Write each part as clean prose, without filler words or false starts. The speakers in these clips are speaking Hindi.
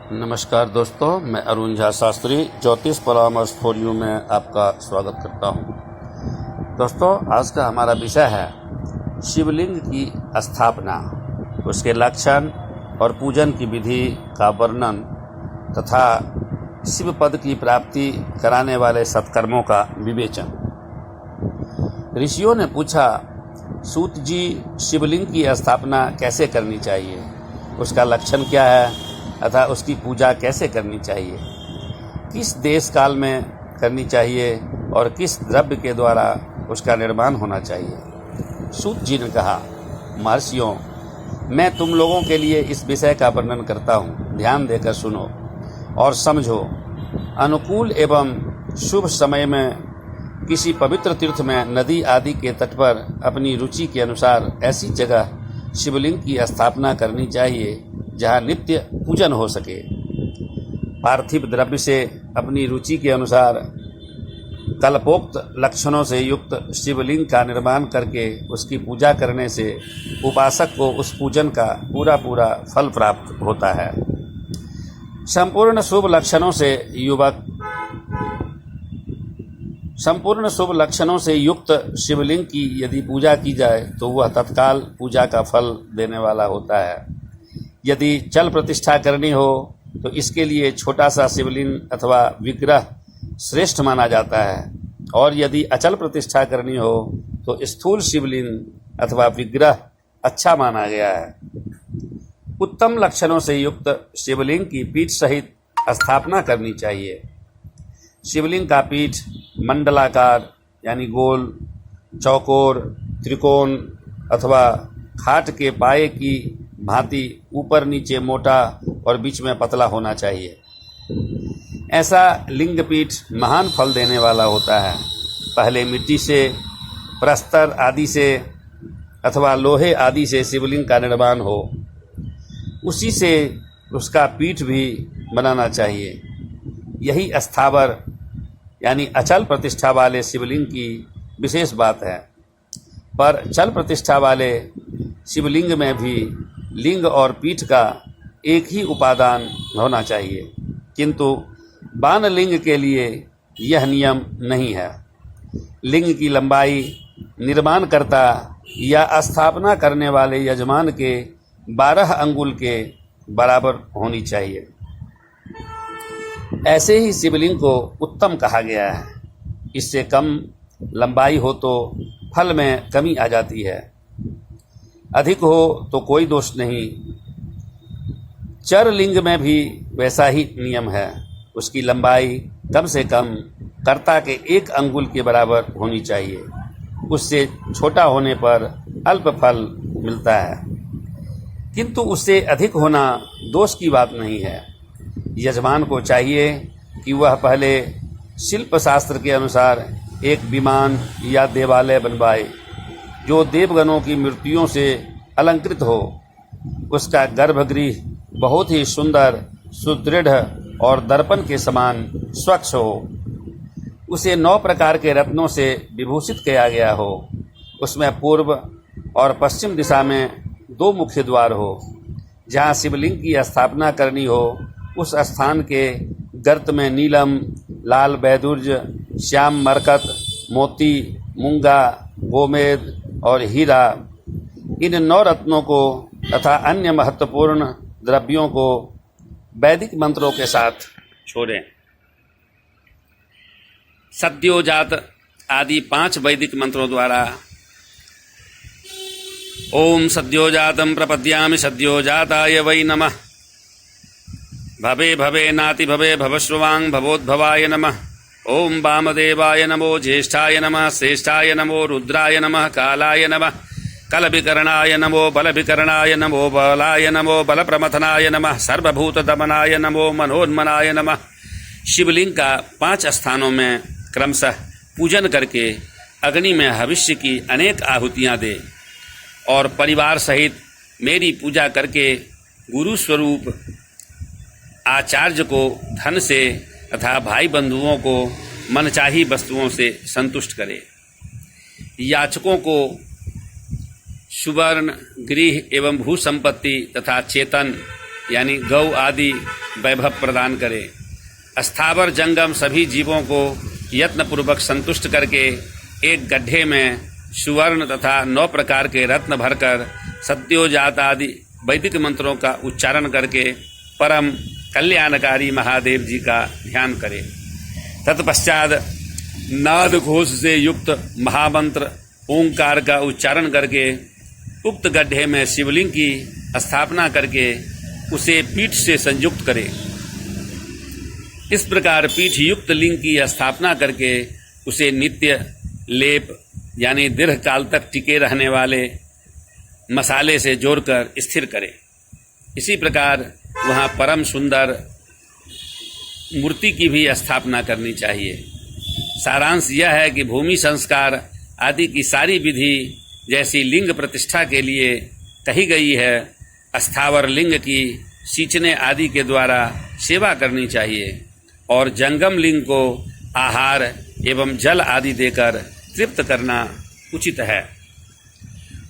नमस्कार दोस्तों, मैं अरुण झा शास्त्री ज्योतिष परामर्श फॉर यू में आपका स्वागत करता हूं। दोस्तों, आज का हमारा विषय है शिवलिंग की स्थापना, उसके लक्षण और पूजन की विधि का वर्णन तथा शिव पद की प्राप्ति कराने वाले सत्कर्मों का विवेचन। ऋषियों ने पूछा, सूत जी, शिवलिंग की स्थापना कैसे करनी चाहिए, उसका लक्षण क्या है तथा उसकी पूजा कैसे करनी चाहिए, किस देश काल में करनी चाहिए और किस द्रव्य के द्वारा उसका निर्माण होना चाहिए। सूत जी ने कहा, महर्षियों, मैं तुम लोगों के लिए इस विषय का वर्णन करता हूँ, ध्यान देकर सुनो और समझो। अनुकूल एवं शुभ समय में किसी पवित्र तीर्थ में, नदी आदि के तट पर अपनी रुचि के अनुसार ऐसी जगह शिवलिंग की स्थापना करनी चाहिए जहाँ नित्य पूजन हो सके। पार्थिव द्रव्य से अपनी रुचि के अनुसार कल्पोक्त लक्षणों से युक्त शिवलिंग का निर्माण करके उसकी पूजा करने से उपासक को उस पूजन का पूरा फल प्राप्त होता है। संपूर्ण शुभ लक्षणों से युक्त शिवलिंग की यदि पूजा की जाए तो वह तत्काल पूजा का फल देने वाला होता है। यदि चल प्रतिष्ठा करनी हो तो इसके लिए छोटा सा शिवलिंग अथवा विग्रह श्रेष्ठ माना जाता है, और यदि अचल प्रतिष्ठा करनी हो तो स्थूल शिवलिंग अथवा विग्रह अच्छा माना गया है। उत्तम लक्षणों से युक्त शिवलिंग की पीठ सहित स्थापना करनी चाहिए। शिवलिंग का पीठ मंडलाकार यानी गोल, चौकोर, त्रिकोण अथवा खाट के पाए की भांति ऊपर नीचे मोटा और बीच में पतला होना चाहिए। ऐसा लिंग पीठ महान फल देने वाला होता है। पहले मिट्टी से, प्रस्तर आदि से अथवा लोहे आदि से शिवलिंग का निर्माण हो, उसी से उसका पीठ भी बनाना चाहिए। यही स्थावर यानी अचल प्रतिष्ठा वाले शिवलिंग की विशेष बात है। पर चल प्रतिष्ठा वाले शिवलिंग में भी लिंग और पीठ का एक ही उपादान होना चाहिए, किंतु बाण लिंग के लिए यह नियम नहीं है। लिंग की लंबाई निर्माणकर्ता या स्थापना करने वाले यजमान के 12 अंगुल के बराबर होनी चाहिए। ऐसे ही शिवलिंग को उत्तम कहा गया है। इससे कम लंबाई हो तो फल में कमी आ जाती है, अधिक हो तो कोई दोष नहीं। चर लिंग में भी वैसा ही नियम है। उसकी लंबाई कम से कम कर्ता के 1 अंगुल के बराबर होनी चाहिए। उससे छोटा होने पर अल्प फल मिलता है, किंतु उससे अधिक होना दोष की बात नहीं है। यजमान को चाहिए कि वह पहले शिल्प शास्त्र के अनुसार एक विमान या देवालय बनवाए जो देवगणों की मूर्तियों से अलंकृत हो। उसका गर्भगृह बहुत ही सुंदर, सुदृढ़ और दर्पण के समान स्वच्छ हो। उसे 9 प्रकार के रत्नों से विभूषित किया गया हो। उसमें पूर्व और पश्चिम दिशा में 2 मुख्य द्वार हो। जहाँ शिवलिंग की स्थापना करनी हो उस स्थान के गर्त में नीलम, लाल बैदुर्ज, श्याम मरकत, मोती, मूंगा, गोमेद और हीरा, इन 9 रत्नों को तथा अन्य महत्वपूर्ण द्रव्यों को वैदिक मंत्रों के साथ छोड़ें। सद्योजात आदि 5 वैदिक मंत्रों द्वारा ओम सद्योजातम प्रपद्यामि सद्योजाताय वै नमः, भवे भवे नाति भवे भवश्रवांग भवोद्भवाय नमः, ओम वामदेवाय नमो, ज्येष्ठाय नमः, श्रेष्ठाय नमो, रुद्राय नमः, कालाय नमः, कलविकरणाय नमो, बलविकरणाय नमो, बलाय नमो, बलप्रमथनाय नमः, सर्वभूत दमनाय नमो, मनोन्मनाय नमः। शिवलिंग का 5 स्थानों में क्रमशः पूजन करके अग्नि में भविष्य की अनेक आहुतियां दे और परिवार सहित मेरी पूजा करके गुरु स्वरूप आचार्य को धन से तथा भाई बंधुओं को मनचाही वस्तुओं से संतुष्ट करे। याचकों को सुवर्ण, गृह एवं भू संपत्ति तथा चेतन यानी गौ आदि वैभव प्रदान करे। स्थावर जंगम सभी जीवों को यत्नपूर्वक संतुष्ट करके एक गड्ढे में सुवर्ण तथा 9 प्रकार के रत्न भरकर सत्योजात आदि वैदिक मंत्रों का उच्चारण करके परम कल्याणकारी महादेव जी का ध्यान करे। तत्पश्चात नाद घोष से युक्त महामंत्र ओंकार का उच्चारण करके उक्त गड्ढे में शिवलिंग की स्थापना करके उसे पीठ से संयुक्त करे। इस प्रकार पीठ युक्त लिंग की स्थापना करके उसे नित्य लेप यानी दीर्घ काल तक टिके रहने वाले मसाले से जोड़कर स्थिर करे। इसी प्रकार वहाँ परम सुंदर मूर्ति की भी स्थापना करनी चाहिए। सारांश यह है कि भूमि संस्कार आदि की सारी विधि जैसी लिंग प्रतिष्ठा के लिए कही गई है, स्थावर लिंग की सींचने आदि के द्वारा सेवा करनी चाहिए और जंगम लिंग को आहार एवं जल आदि देकर तृप्त करना उचित है।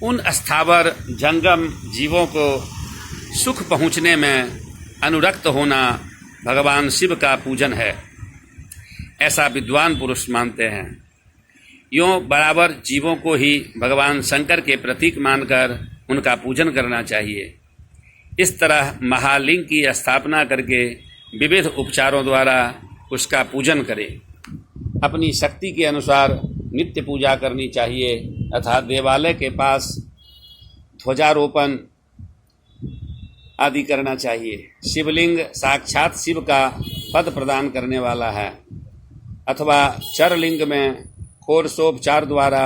उन स्थावर जंगम जीवों को सुख पहुँचने में अनुरक्त होना भगवान शिव का पूजन है, ऐसा विद्वान पुरुष मानते हैं। यूँ बराबर जीवों को ही भगवान शंकर के प्रतीक मानकर उनका पूजन करना चाहिए। इस तरह महालिंग की स्थापना करके विविध उपचारों द्वारा उसका पूजन करें। अपनी शक्ति के अनुसार नित्य पूजा करनी चाहिए तथा देवालय के पास ध्वजारोपण आदि करना चाहिए। शिवलिंग साक्षात शिव का पद प्रदान करने वाला है अथवा चरलिंग में षोडशोपचार द्वारा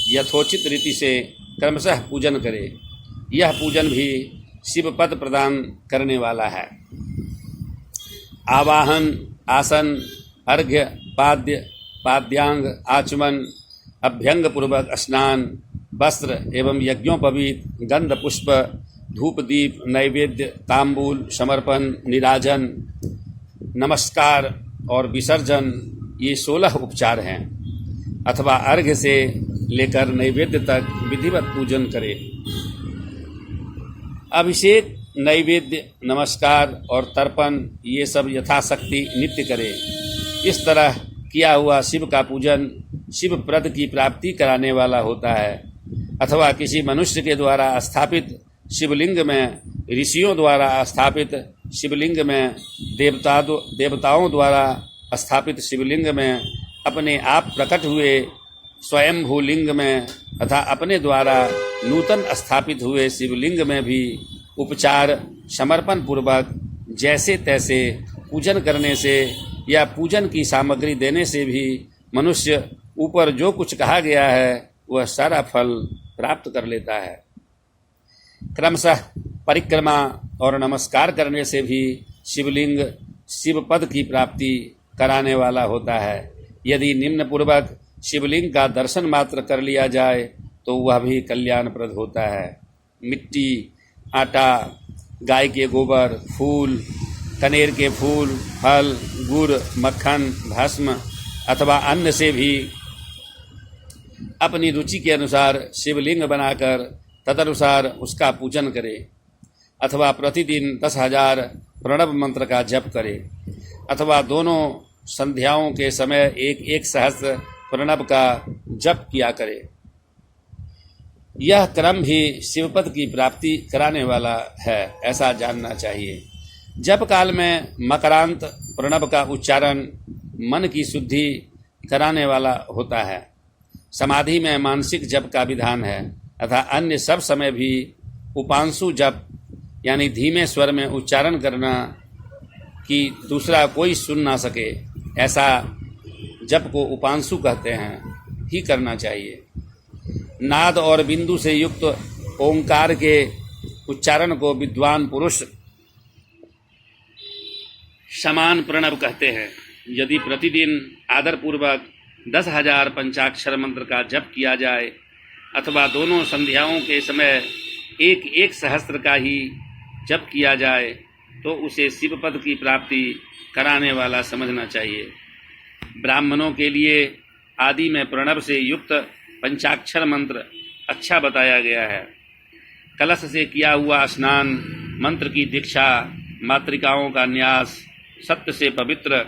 यथोचित रीति से क्रमशः पूजन करे। यह पूजन भी शिव पद प्रदान करने वाला है। आवाहन, आसन, अर्घ्य, पाद्य, पाद्यांग, आचमन, अभ्यंग पूर्वक स्नान, वस्त्र एवं यज्ञोपवीत, गंध पुष्प, धूप दीप, नैवेद्य, तांबूल, समर्पण, निराजन, नमस्कार और विसर्जन, ये 16 उपचार हैं अथवा अर्घ्य से लेकर नैवेद्य तक विधिवत पूजन करें। अभिषेक, नैवेद्य, नमस्कार और तर्पण ये सब यथाशक्ति नित्य करें। इस तरह किया हुआ शिव का पूजन शिव प्रद की प्राप्ति कराने वाला होता है अथवा किसी मनुष्य के द्वारा स्थापित शिवलिंग में, ऋषियों द्वारा स्थापित शिवलिंग में, देवताओं द्वारा स्थापित शिवलिंग में, अपने आप प्रकट हुए स्वयंभू लिंग में तथा अपने द्वारा नूतन स्थापित हुए शिवलिंग में भी उपचार समर्पण पूर्वक जैसे तैसे पूजन करने से या पूजन की सामग्री देने से भी मनुष्य ऊपर जो कुछ कहा गया है वह सारा फल प्राप्त कर लेता है। क्रमशः परिक्रमा और नमस्कार करने से भी शिवलिंग शिव पद की प्राप्ति कराने वाला होता है। यदि निम्न पूर्वक शिवलिंग का दर्शन मात्र कर लिया जाए तो वह भी कल्याणप्रद होता है। मिट्टी, आटा, गाय के गोबर, फूल, कनेर के फूल, फल, गुड़, मक्खन, भस्म अथवा अन्न से भी अपनी रुचि के अनुसार शिवलिंग बनाकर तदनुसार उसका पूजन करे अथवा प्रतिदिन 10,000 प्रणव मंत्र का जप करे अथवा दोनों संध्याओं के समय 1-1 सहस्त्र प्रणव का जप किया करे। यह क्रम भी शिवपद की प्राप्ति कराने वाला है, ऐसा जानना चाहिए। जप काल में मकरांत प्रणव का उच्चारण मन की शुद्धि कराने वाला होता है। समाधि में मानसिक जप का विधान है तथा अन्य सब समय भी उपांशु जप यानी धीमे स्वर में उच्चारण करना कि दूसरा कोई सुन ना सके, ऐसा जप को उपांशु कहते हैं, ही करना चाहिए। नाद और बिंदु से युक्त ओंकार के उच्चारण को विद्वान पुरुष समान प्रणव कहते हैं। यदि प्रतिदिन आदरपूर्वक 10,000 पंचाक्षर मंत्र का जप किया जाए अथवा दोनों संध्याओं के समय 1-1 सहस्त्र का ही जप किया जाए तो उसे शिवपद की प्राप्ति कराने वाला समझना चाहिए। ब्राह्मणों के लिए आदि में प्रणव से युक्त पंचाक्षर मंत्र अच्छा बताया गया है। कलश से किया हुआ स्नान मंत्र की दीक्षा, मातृकाओं का न्यास, सत्य से पवित्र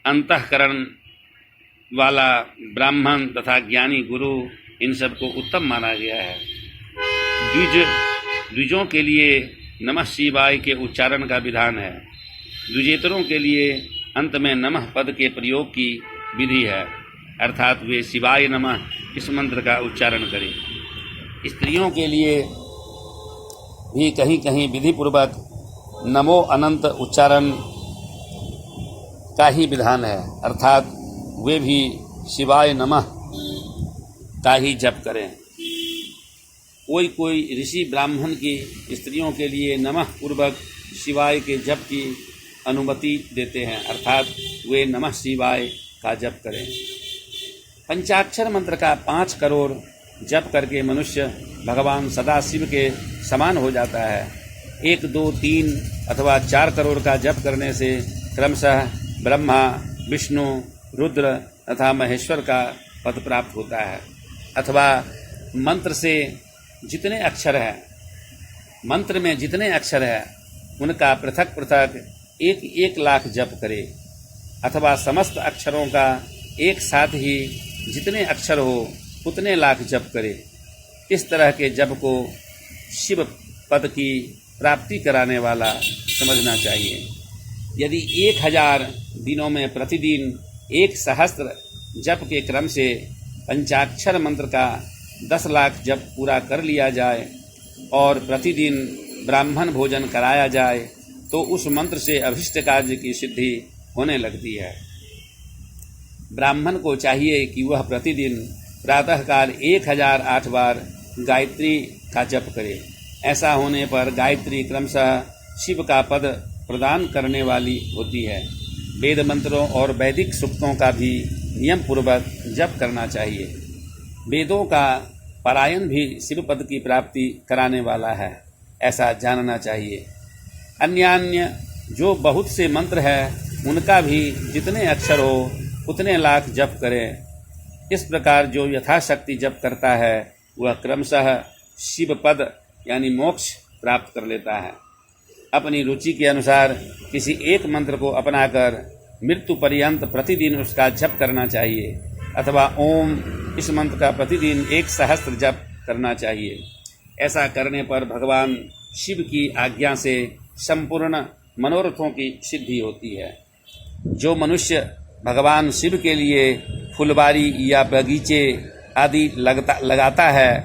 अंतःकरण वाला ब्राह्मण तथा ज्ञानी गुरु, इन सबको उत्तम माना गया है। द्विजों के लिए नमः शिवाय के उच्चारण का विधान है। द्विजेतरों के लिए अंत में नमः पद के प्रयोग की विधि है, अर्थात वे शिवाय नमः इस मंत्र का उच्चारण करें। स्त्रियों के लिए भी कहीं कहीं विधि पूर्वक नमो अनंत उच्चारण का ही विधान है, अर्थात वे भी शिवाय नमः का ही जप करें। कोई ऋषि ब्राह्मण की स्त्रियों के लिए नमः पूर्वक शिवाय के जप की अनुमति देते हैं, अर्थात वे नमः शिवाय का जप करें। पंचाक्षर मंत्र का 5 करोड़ जप करके मनुष्य भगवान सदाशिव के समान हो जाता है। 1, 2, 3 अथवा 4 करोड़ का जप करने से क्रमशः ब्रह्मा, विष्णु, रुद्र तथा महेश्वर का पद प्राप्त होता है। अथवा मंत्र में जितने अक्षर हैं उनका पृथक पृथक 1 लाख जप करे, अथवा समस्त अक्षरों का एक साथ ही जितने अक्षर हो उतने लाख जप करे। इस तरह के जप को शिव पद की प्राप्ति कराने वाला समझना चाहिए। यदि 1000 दिनों में प्रतिदिन 1 सहस्त्र जप के क्रम से पंचाक्षर मंत्र का 10 लाख जप पूरा कर लिया जाए और प्रतिदिन ब्राह्मण भोजन कराया जाए तो उस मंत्र से अभिष्ट कार्य की सिद्धि होने लगती है। ब्राह्मण को चाहिए कि वह प्रतिदिन प्रातःकाल 1008 बार गायत्री का जप करे। ऐसा होने पर गायत्री क्रमशः शिव का पद प्रदान करने वाली होती है। वेद मंत्रों और वैदिक सूक्तों का भी नियम पूर्वक जप करना चाहिए। वेदों का पारायण भी शिव पद की प्राप्ति कराने वाला है, ऐसा जानना चाहिए। अन्यान्य जो बहुत से मंत्र है उनका भी जितने अक्षर हो उतने लाख जप करें। इस प्रकार जो यथाशक्ति जप करता है वह क्रमशः शिव पद यानी मोक्ष प्राप्त कर लेता है। अपनी रुचि के अनुसार किसी एक मंत्र को अपनाकर मृत्यु पर्यंत प्रतिदिन उसका जप करना चाहिए, अथवा ओम इस मंत्र का प्रतिदिन 1 सहस्त्र जप करना चाहिए। ऐसा करने पर भगवान शिव की आज्ञा से संपूर्ण मनोरथों की सिद्धि होती है। जो मनुष्य भगवान शिव के लिए फुलवारी या बगीचे आदि लगाता है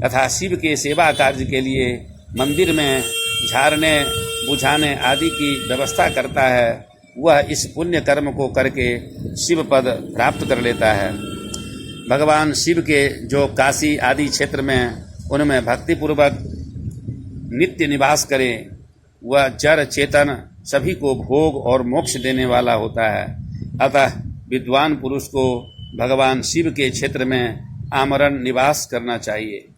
तथा शिव के सेवा कार्य के लिए मंदिर में झाड़ने बुझाने आदि की व्यवस्था करता है, वह इस पुण्य कर्म को करके शिव पद प्राप्त कर लेता है। भगवान शिव के जो काशी आदि क्षेत्र में उनमें भक्तिपूर्वक नित्य निवास करे, वह जड़ चेतन सभी को भोग और मोक्ष देने वाला होता है। अतः विद्वान पुरुष को भगवान शिव के क्षेत्र में आमरण निवास करना चाहिए।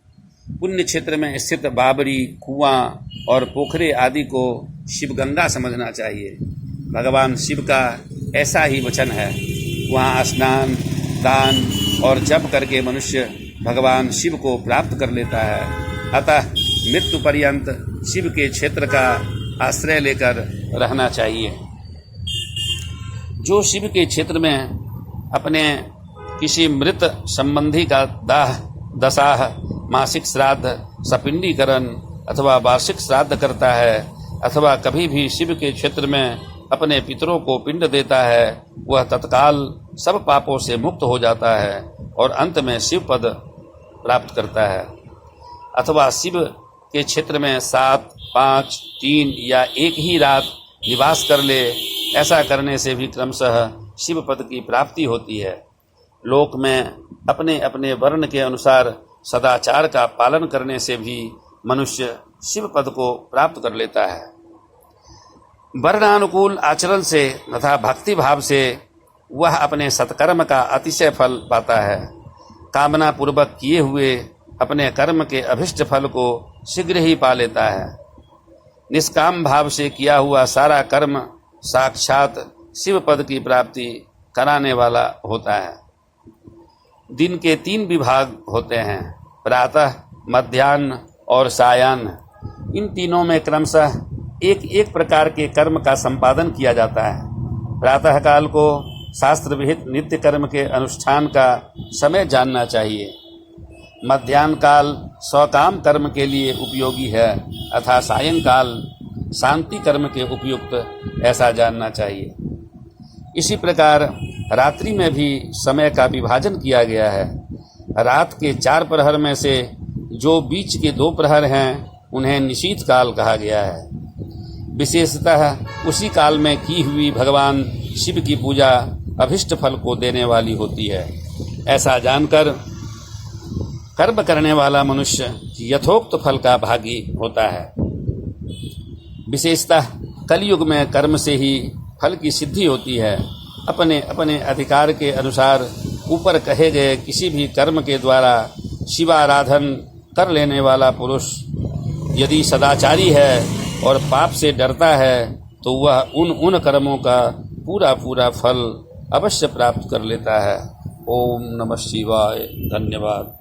पुण्य क्षेत्र में स्थित बाबरी, कुआं और पोखरे आदि को शिवगंगा समझना चाहिए। भगवान शिव का ऐसा ही वचन है। वहाँ स्नान, दान और जप करके मनुष्य भगवान शिव को प्राप्त कर लेता है। अतः मृत्यु पर्यंत शिव के क्षेत्र का आश्रय लेकर रहना चाहिए। जो शिव के क्षेत्र में अपने किसी मृत संबंधी का दाह, दशाह, मासिक श्राद्ध, सपिंडीकरण अथवा वार्षिक श्राद्ध करता है, अथवा कभी भी शिव के क्षेत्र में अपने पितरों को पिंड देता है, वह तत्काल सब पापों से मुक्त हो जाता है और अंत में शिव पद प्राप्त करता है। अथवा शिव के क्षेत्र में 7, 5, 3 या एक ही रात निवास कर ले, ऐसा करने से भी क्रमशः शिव पद की प्राप्ति होती है। लोक में अपने अपने वर्ण के अनुसार सदाचार का पालन करने से भी मनुष्य शिव पद को प्राप्त कर लेता है। वर्णानुकूल आचरण से तथा भक्ति भाव से वह अपने सत्कर्म का अतिशय फल पाता है। कामना पूर्वक किए हुए अपने कर्म के अभिष्ट फल को शीघ्र ही पा लेता है। निष्काम भाव से किया हुआ सारा कर्म साक्षात शिव पद की प्राप्ति कराने वाला होता है। दिन के 3 विभाग होते हैं, प्रातः, मध्याह्न और सायाह्न, इन तीनों में क्रमशः एक एक प्रकार के कर्म का संपादन किया जाता है। प्रातःकाल को शास्त्र विहित नित्य कर्म के अनुष्ठान का समय जानना चाहिए। मध्याह्न काल स्वकाम कर्म के लिए उपयोगी है अथवा सायंकाल शांति कर्म के उपयुक्त, ऐसा जानना चाहिए। इसी प्रकार रात्रि में भी समय का विभाजन किया गया है। रात के 4 प्रहर में से जो बीच के 2 प्रहर हैं उन्हें निशीथ काल कहा गया है। विशेषतः उसी काल में की हुई भगवान शिव की पूजा अभिष्ट फल को देने वाली होती है। ऐसा जानकर कर्म करने वाला मनुष्य यथोक्त फल का भागी होता है। विशेषतः कलयुग में कर्म से ही फल की सिद्धि होती है। अपने अपने अधिकार के अनुसार ऊपर कहे गए किसी भी कर्म के द्वारा शिवाराधन कर लेने वाला पुरुष यदि सदाचारी है और पाप से डरता है तो वह उन कर्मों का पूरा फल अवश्य प्राप्त कर लेता है। ओम नमः शिवाय। धन्यवाद।